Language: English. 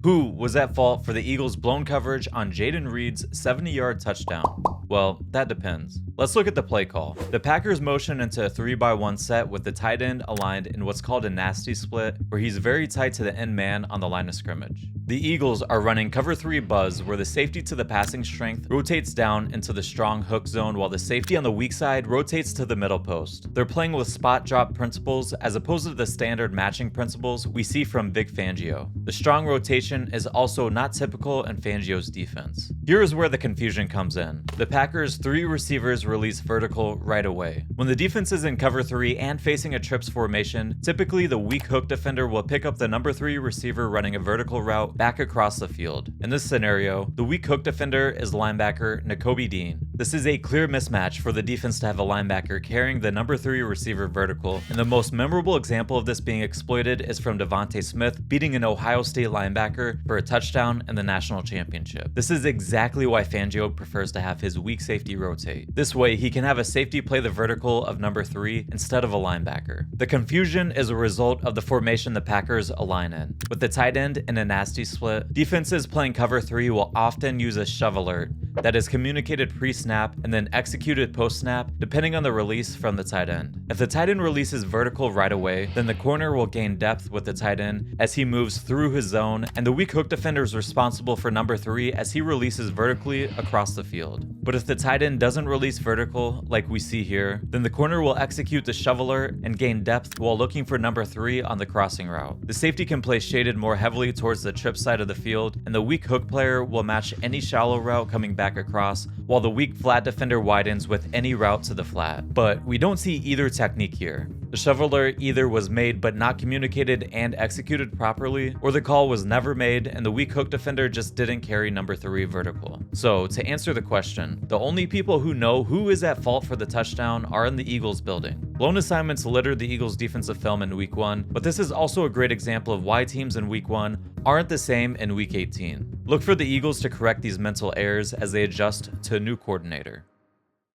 Who was at fault for the Eagles' blown coverage on Jayden Reed's 70-yard touchdown? Well, that depends. Let's look at the play call. The Packers motion into a 3-by-1 set with the tight end aligned in what's called a nasty split, where he's very tight to the end man on the line of scrimmage. The Eagles are running cover 3 buzz, where the safety to the passing strength rotates down into the strong hook zone while the safety on the weak side rotates to the middle post. They're playing with spot drop principles as opposed to the standard matching principles we see from Vic Fangio. The strong rotation is also not typical in Fangio's defense. Here is where the confusion comes in. The Packers' 3 receivers release vertical right away. When the defense is in cover 3 and facing a trips formation, typically the weak hook defender will pick up the number 3 receiver running a vertical route back across the field. In this scenario, the weak hook defender is linebacker Nakobe Dean. This is a clear mismatch for the defense to have a linebacker carrying the number 3 receiver vertical, and the most memorable example of this being exploited is from Devontae Smith beating an Ohio State linebacker for a touchdown in the national championship. This is exactly why Fangio prefers to have his weak safety rotate. This way, he can have a safety play the vertical of number 3 instead of a linebacker. The confusion is a result of the formation the Packers align in. With the tight end in a nasty split, defenses playing cover 3 will often use a shove alert that is communicated pre-snap and then executed post-snap depending on the release from the tight end. If the tight end releases vertical right away, then the corner will gain depth with the tight end as he moves through his zone, and the weak hook defender is responsible for number 3 as he releases vertically across the field. But if the tight end doesn't release vertical, like we see here, then the corner will execute the shove alert and gain depth while looking for number 3 on the crossing route. The safety can play shaded more heavily towards the trip side of the field, and the weak hook player will match any shallow route coming back across, while the weak flat defender widens with any route to the flat. But we don't see either technique here. The shove alert either was made but not communicated and executed properly, or the call was never made and the weak hook defender just didn't carry number 3 vertical. So to answer the question, the only people who know who is at fault for the touchdown are in the Eagles building. Blown assignments littered the Eagles defensive film in week 1, but this is also a great example of why teams in week 1 aren't the same in week 18. Look for the Eagles to correct these mental errors as they adjust to a new coordinator.